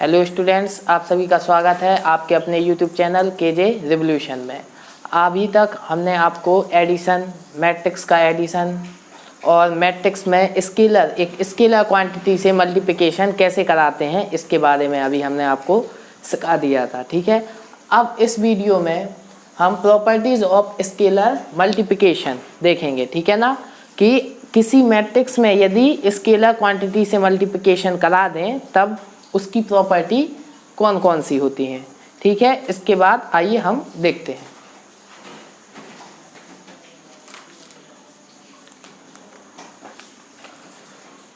Hello students, आप सभी का स्वागत है आपके अपने यूट्यूब चैनल केजे रिवोल्यूशन में। अभी तक हमने आपको एडिशन, मैट्रिक्स का एडिशन और मैट्रिक्स में एक स्केलर क्वांटिटी से मल्टीप्लिकेशन कैसे कराते हैं इसके बारे में अभी हमने आपको सिखा दिया था। ठीक है, अब इस वीडियो में हम प्रॉपर्टीज़ ऑफ स्केलर मल्टीप्लिकेशन देखेंगे। ठीक है ना, कि किसी मैट्रिक्स में यदि स्केलर क्वांटिटी से मल्टीप्लिकेशन करा दें तब उसकी प्रॉपर्टी कौन कौन सी होती हैं। ठीक है, इसके बाद आइए हम देखते हैं।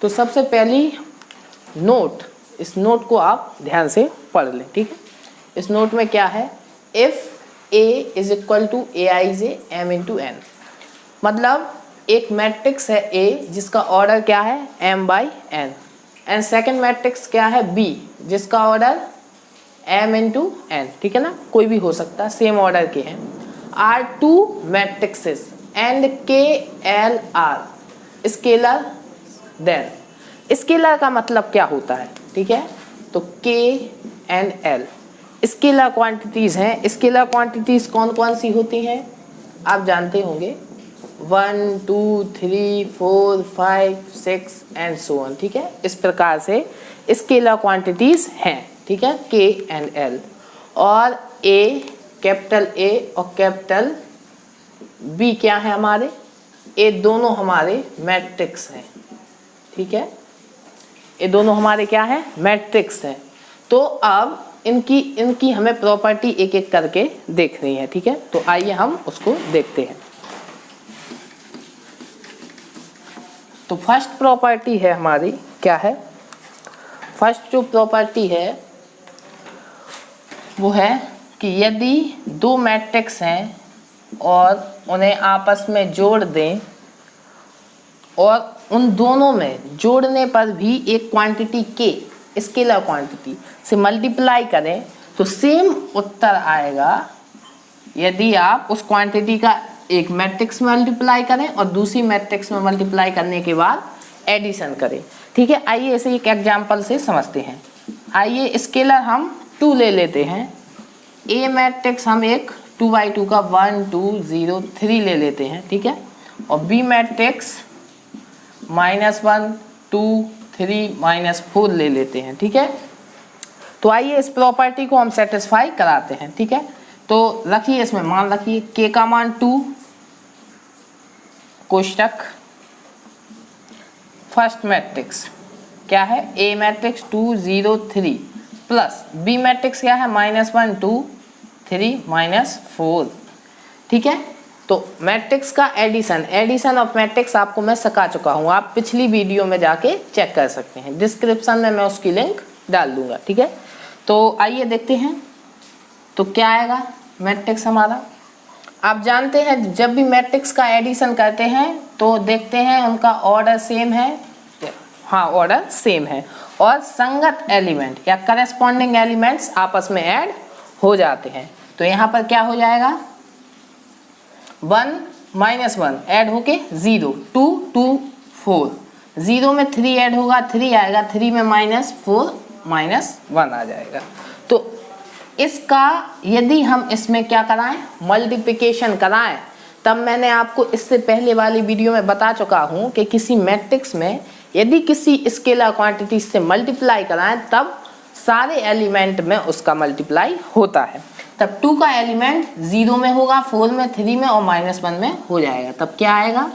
तो सबसे पहली नोट, इस नोट को आप ध्यान से पढ़ लें। ठीक है, इस नोट में क्या है, if A is equal to Aij m into n, मतलब एक मैट्रिक्स है A जिसका ऑर्डर क्या है m/n, एंड सेकेंड मैट्रिक्स क्या है B जिसका ऑर्डर m इंटू n। ठीक है ना, कोई भी हो सकता है, सेम ऑर्डर के हैं। Are two matrices and K L R scalar, then scalar का मतलब क्या होता है। ठीक है, तो K and L scalar quantities हैं। स्केलर क्वांटिटीज़ कौन कौन सी होती हैं आप जानते होंगे, 1 2 3 4 5 6 एंड सो ऑन। ठीक है, इस प्रकार से स्केलर क्वांटिटीज़ हैं। ठीक है, K एंड L, और A, कैपिटल A और कैपिटल B क्या है हमारे, ये दोनों हमारे मैट्रिक्स हैं। ठीक है, ये दोनों हमारे क्या है, मैट्रिक्स हैं। तो अब इनकी हमें प्रॉपर्टी एक एक करके देखनी है। ठीक है, तो आइए हम उसको देखते हैं। तो फर्स्ट प्रॉपर्टी है हमारी, क्या है, फर्स्ट जो प्रॉपर्टी है वो है कि यदि दो मैट्रिक्स हैं और उन्हें आपस में जोड़ दें और उन दोनों में जोड़ने पर भी एक क्वांटिटी K स्केलर क्वांटिटी से मल्टीप्लाई करें तो सेम उत्तर आएगा यदि आप उस क्वांटिटी का एक मैट्रिक्स में मल्टीप्लाई करें और दूसरी मैट्रिक्स में मल्टीप्लाई करने के बाद एडिशन करें। ठीक है, आइए इसे एक एग्जांपल से समझते हैं। आइए स्केलर हम 2 ले लेते हैं। ए मैट्रिक्स हम एक 2×2 का 1 2 0 3 ले लेते हैं। ठीक है, और बी मैट्रिक्स -1 2 3 -4 ले लेते हैं। ठीक है, तो आइए इस प्रॉपर्टी को हम सेटिस्फाई कराते हैं। ठीक है, तो रखिए, इसमें मान रखिए K का मान 2, कोष्टक फर्स्ट मैट्रिक्स क्या है, A matrix 2 0 3 plus B matrix क्या है -1 2 3 -4। ठीक है, तो मैट्रिक्स का एडिशन ऑफ मैट्रिक्स आपको मैं सिखा चुका हूँ, आप पिछली वीडियो में जाके चेक कर सकते हैं, डिस्क्रिप्शन में मैं उसकी लिंक डाल दूंगा। ठीक है, तो आइए देखते हैं तो क्या आएगा मैट्रिक्स हमारा। आप जानते हैं जब भी मैट्रिक्स का एडिशन करते हैं तो देखते हैं उनका ऑर्डर सेम है, हाँ ऑर्डर सेम है, और संगत एलिमेंट या करस्पॉन्डिंग एलिमेंट्स आपस में ऐड हो जाते हैं। तो यहाँ पर क्या हो जाएगा, 1 -1 ऐड होके 0 2 2 4, 0 में 3 ऐड होगा 3 आएगा, 3 में -4 -1 आ जाएगा। तो इसका यदि हम इसमें क्या कराएं, मल्टीप्लिकेशन कराएं, तब मैंने आपको इससे पहले वाली वीडियो में बता चुका हूं कि किसी मैट्रिक्स में यदि किसी स्केलर क्वांटिटी से मल्टीप्लाई कराएं तब सारे एलिमेंट में उसका मल्टीप्लाई होता है। तब 2 का एलिमेंट 0 में होगा, 4 में, 3 में और -1 में हो जाएगा। तब क्या आएगा,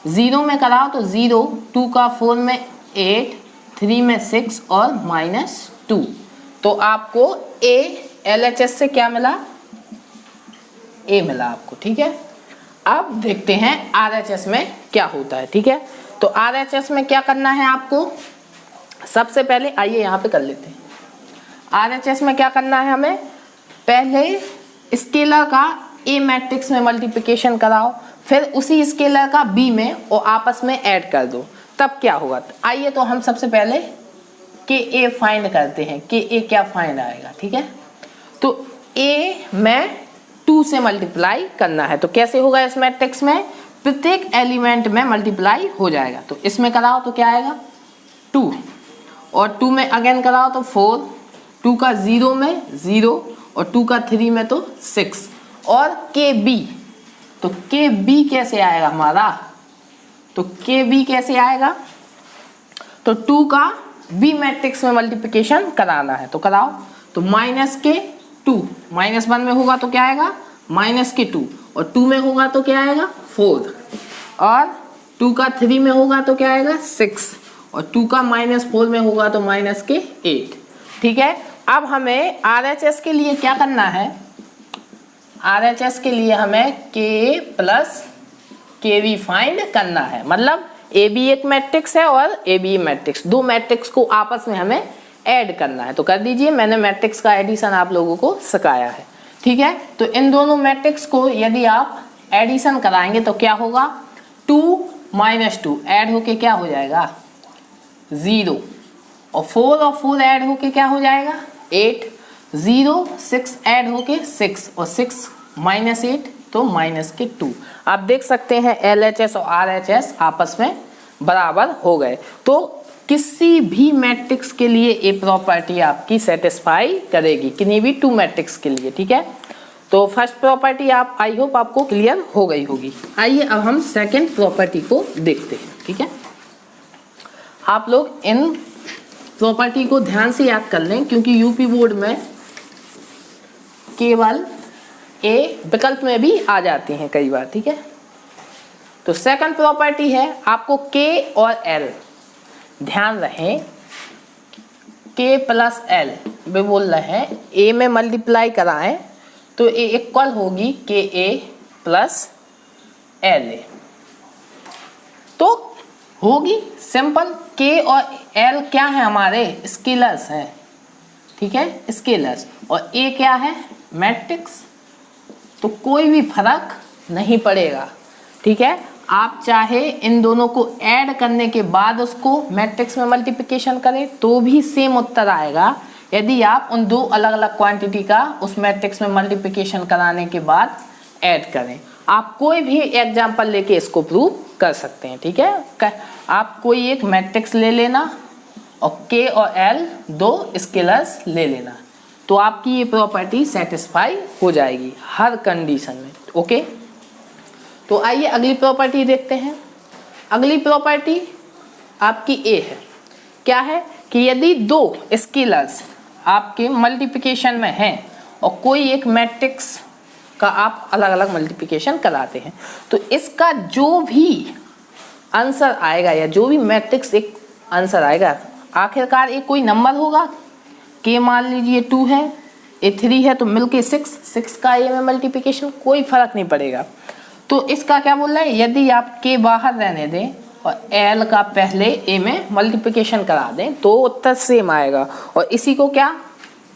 0 में कराओ तो 0, 2 का 4 में 8, 3 में 6 और -2, तो आपको A LHS से क्या मिला, A मिला आपको। ठीक है, अब देखते हैं RHS में क्या होता है। ठीक है, तो RHS में क्या करना है आपको, सबसे पहले आइए यहाँ पे कर लेते हैं। RHS में क्या करना है हमें, पहले स्केलर का A मैट्रिक्स में मल्टीप्लिकेशन कराओ, फिर उसी स्केलर का B में और आपस में ऐड कर दो, तब क्या होगा। आइए तो हम सबसे पहले KA फाइंड करते हैं, KA क्या फाइंड आएगा। ठीक है, तो A में 2 से मल्टीप्लाई करना है, तो कैसे होगा, इस मैट्रिक्स में प्रत्येक एलिमेंट में मल्टीप्लाई हो जाएगा। तो इसमें कराओ तो क्या आएगा 2, और 2 में अगेन कराओ तो 4 2 का 0 में 0 और 2 का 3 में तो 6 और KB, तो KB कैसे आएगा हमारा, तो KB कैसे आएगा, तो 2 का B मैट्रिक्स में मल्टीप्लिकेशन कराना है तो कराओ। तो माइनस के 2 -1 में होगा तो क्या आएगा माइनस के 2 और 2 में होगा तो क्या आएगा 4 और 2 का 3 में होगा तो क्या आएगा 6 और 2 का -4 में होगा तो माइनस के 8। ठीक है, अब हमें RHS के लिए क्या करना है, RHS के लिए हमें K प्लस KB फाइंड करना है। मतलब AB एक मैट्रिक्स है और AB मैट्रिक्स, दो मैट्रिक्स को आपस में हमें ऐड करना है। तो कर दीजिए, मैंने मैट्रिक्स का एडिशन आप लोगों को सिखाया है। ठीक है, तो इन दोनों मैट्रिक्स को यदि आप एडिशन कराएंगे तो क्या होगा, 2 - 2 ऐड होके क्या हो जाएगा 0 और 4 ऐड होके क्या हो जाएगा 8, 0 6 ऐड होके 6 और 6 -8 तो -2। आप देख सकते हैं LHS और RHS आपस में बराबर हो गए। तो किसी भी मैट्रिक्स के लिए ये प्रॉपर्टी आपकी सेटिस्फाई करेगी, किन्हीं भी 2 मैट्रिक्स के लिए। ठीक है, तो फर्स्ट प्रॉपर्टी आप आई होप आपको क्लियर हो गई होगी। आइए अब हम सेकंड प्रॉपर्टी को देखते हैं। ठीक है, आप लोग इन प्रॉपर्टी को ध्यान से याद कर लें क्योंकि यूपी बोर्ड में केवल ए विकल्प में भी आ जाती हैं कई बार। ठीक है, तो सेकंड प्रॉपर्टी है आपको K और L, ध्यान रहे K प्लस L वे बोल रहे हैं A में मल्टीप्लाई कराएं तो A इक्वल होगी KA प्लस LA, तो होगी सिंपल। K और L क्या है हमारे स्केलर्स हैं। ठीक है, स्केलर्स, और A क्या है मैट्रिक्स, तो कोई भी फर्क नहीं पड़ेगा। ठीक है, आप चाहे इन दोनों को ऐड करने के बाद उसको मैट्रिक्स में मल्टीप्लिकेशन करें तो भी सेम उत्तर आएगा, यदि आप उन दो अलग अलग क्वांटिटी का उस मैट्रिक्स में मल्टीप्लिकेशन कराने के बाद ऐड करें। आप कोई भी एग्जाम्पल लेके इसको प्रूव कर सकते हैं। ठीक है, आप कोई एक मैट्रिक्स ले लेना और K और L दो स्केलर्स ले लेना, तो आपकी ये प्रॉपर्टी सेटिस्फाई हो जाएगी हर कंडीशन में। ओके, तो आइए अगली प्रॉपर्टी देखते हैं। अगली प्रॉपर्टी आपकी ए है, क्या है कि यदि दो स्केलर्स आपके मल्टीप्लिकेशन में हैं और कोई एक मैट्रिक्स का आप अलग अलग मल्टीप्लिकेशन कराते हैं तो इसका जो भी आंसर आएगा या जो भी मैट्रिक्स एक आंसर आएगा आखिरकार एक कोई नंबर होगा। K मान लीजिए 2 है, A 3 है तो मिलके 6 का A में मल्टीप्लिकेशन कोई फर्क नहीं पड़ेगा। तो इसका क्या बोल रहा है, यदि आप K बाहर रहने दें और L का पहले A में मल्टीप्लिकेशन करा दें तो उत्तर सेम आएगा, और इसी को क्या,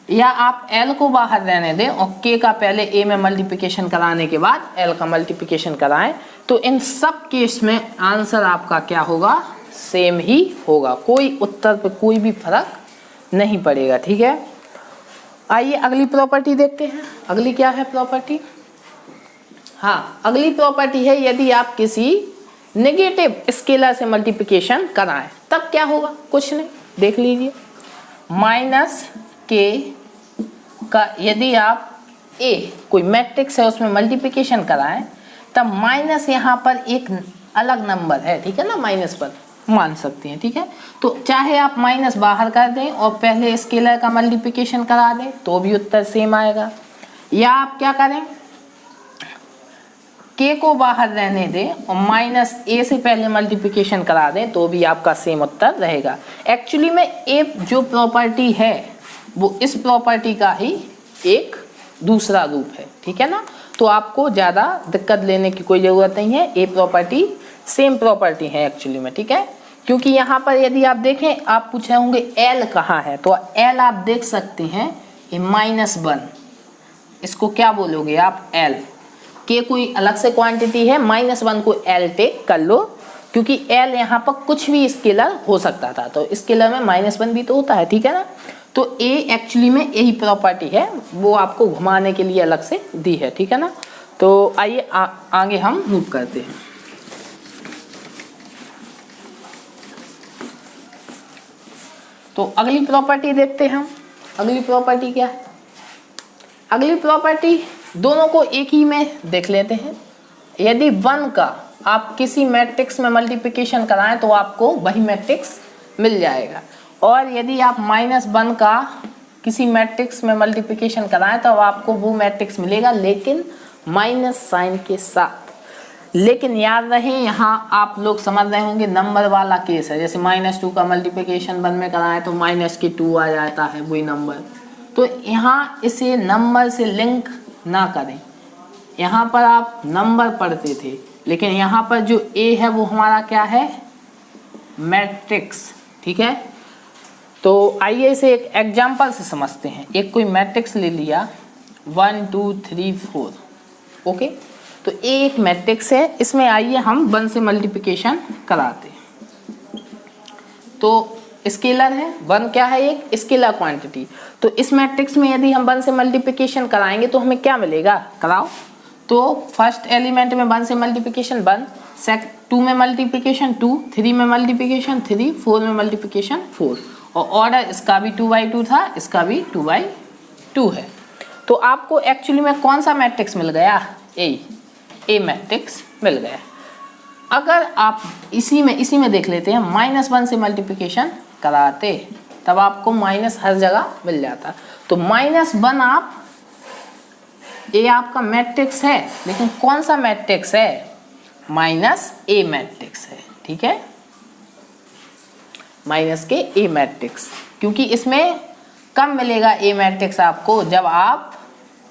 या आप L को बाहर रहने दें और K का पहले A में मल्टीप्लिकेशन कराने के बाद L का मल्टीप्लिकेशन कराएं तो इन सब केस में आंसर आपका क्या होगा सेम ही होगा, कोई उत्तर पे कोई भी फर्क नहीं पड़ेगा। ठीक है, आइए अगली प्रॉपर्टी देखते हैं। अगली क्या है प्रॉपर्टी, हाँ अगली प्रॉपर्टी है यदि आप किसी नेगेटिव स्केलर से मल्टीप्लिकेशन कराएं तब क्या होगा, कुछ नहीं, देख लीजिए। -K का यदि आप A कोई मैट्रिक्स है उसमें मल्टीप्लिकेशन कराएं तब माइनस यहाँ पर एक अलग नंबर है, ठीक है ना, माइनस पर मान सकते हैं। ठीक है, तो चाहे आप माइनस बाहर कर दें और पहले स्केलर का मल्टीप्लिकेशन करा दें तो भी उत्तर सेम आएगा, या आप क्या करें K को बाहर रहने दें और -A से पहले मल्टीप्लिकेशन करा दें तो भी आपका सेम उत्तर रहेगा। एक्चुअली में A जो प्रॉपर्टी है वो इस प्रॉपर्टी का ही एक दूसरा रूप है। ठीक है ना, तो आपको ज़्यादा दिक्कत लेने की कोई ज़रूरत नहीं है, A प्रॉपर्टी सेम प्रॉपर्टी है एक्चुअली में। ठीक है, क्योंकि यहाँ पर यदि आप देखें आप पूछे होंगे L कहाँ है, तो L आप देख सकते हैं ये -1, इसको क्या बोलोगे आप L। K कोई अलग से क्वांटिटी है, -1 को L टेक कर लो क्योंकि L यहाँ पर कुछ भी स्केलर हो सकता था, तो स्केलर में -1 भी तो होता है। ठीक है ना, तो A एक्चुअली में यही प्रॉपर्टी है, वो आपको घुमाने के लिए अलग से दी है। ठीक है ना, तो आइए आगे हम मूव करते हैं। तो अगली प्रॉपर्टी देखते हैं हम। अगली प्रॉपर्टी क्या है? अगली प्रॉपर्टी दोनों को एक ही में देख लेते हैं। यदि 1 का आप किसी मैट्रिक्स में मल्टीप्लिकेशन कराएं तो आपको वही मैट्रिक्स मिल जाएगा, और यदि आप -1 का किसी मैट्रिक्स में मल्टीप्लिकेशन कराएं तो आपको वो मैट्रिक्स मिलेगा, लेकिन माइनस साइन के साथ। लेकिन याद रहे यहाँ आप लोग समझ रहे होंगे नंबर वाला केस है, जैसे -2 का मल्टीप्लिकेशन 1 में कराएं तो -2 आ जाता है वही नंबर। तो यहाँ इसे नंबर से लिंक ना करें। यहाँ पर आप नंबर पढ़ते थे, लेकिन यहाँ पर जो ए है वो हमारा क्या है? मैट्रिक्स। ठीक है, तो आइए इसे एक एग्जाम्पल से समझते हैं। एक कोई मैट्रिक्स ले लिया 1 2 3 4। ओके, तो एक मैट्रिक्स है, इसमें आइए हम 1 से मल्टीप्लिकेशन कराते हैं। तो स्केलर है 1, क्या है? एक स्केलर क्वांटिटी। तो इस मैट्रिक्स में यदि हम 1 से मल्टीप्लिकेशन कराएंगे तो हमें क्या मिलेगा? कराओ। तो फर्स्ट एलिमेंट में 1 से मल्टीप्लिकेशन 1, 2 में मल्टीप्लिकेशन 2, 3 में मल्टीप्लिकेशन 3, 4 में मल्टीप्लिकेशन 4, और ऑर्डर इसका भी 2×2 था, इसका भी 2×2 है। तो आपको एक्चुअली में कौन सा मैट्रिक्स मिल गया? ए मैट्रिक्स मिल गया। अगर आप इसी में देख लेते हैं, -1 से मल्टीप्लिकेशन कराते तब आपको माइनस हर जगह मिल जाता। तो -1 आप ए आपका मैट्रिक्स है, लेकिन कौन सा मैट्रिक्स है? -A मैट्रिक्स है। ठीक है, -A मैट्रिक्स, क्योंकि इसमें कब मिलेगा A मैट्रिक्स आपको? जब आप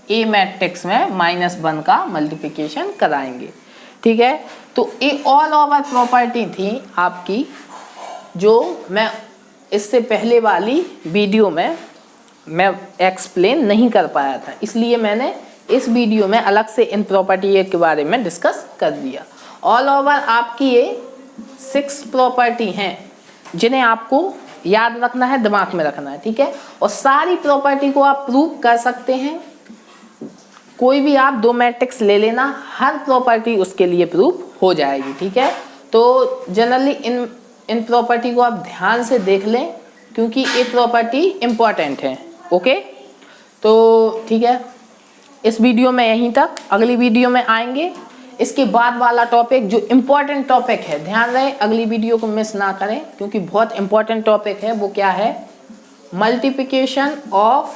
A मैट्रिक्स में -1 का मल्टीप्लिकेशन कराएंगे। ठीक है, तो ये ऑल ओवर प्रॉपर्टी थी आपकी, जो मैं इससे पहले वाली वीडियो में मैं एक्सप्लेन नहीं कर पाया था, इसलिए मैंने इस वीडियो में अलग से इन प्रॉपर्टी के बारे में डिस्कस कर दिया। ऑल ओवर आपकी ये 6 प्रॉपर्टी हैं जिन्हें आपको याद रखना है, दिमाग में रखना है। ठीक है, और सारी प्रॉपर्टी को आप प्रूव कर सकते हैं। कोई भी आप 2 मैट्रिक्स ले लेना, हर प्रॉपर्टी उसके लिए प्रूव हो जाएगी। ठीक है, तो जनरली इन प्रॉपर्टी को आप ध्यान से देख लें, क्योंकि ये प्रॉपर्टी इम्पॉर्टेंट है। ओके, तो ठीक है, इस वीडियो में यहीं तक। अगली वीडियो में आएंगे इसके बाद वाला टॉपिक जो इम्पोर्टेंट टॉपिक है, ध्यान रहे अगली वीडियो को मिस ना करें, क्योंकि बहुत इम्पोर्टेंट टॉपिक है। वो क्या है? Multiplication of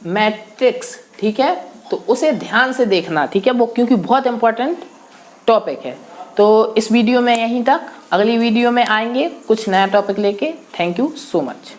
matrix. ठीक है, तो उसे ध्यान से देखना। ठीक है, वो क्योंकि बहुत इम्पोर्टेंट टॉपिक है। तो इस वीडियो में यहीं तक, अगली वीडियो में आएंगे कुछ नया टॉपिक लेके। Thank you so much.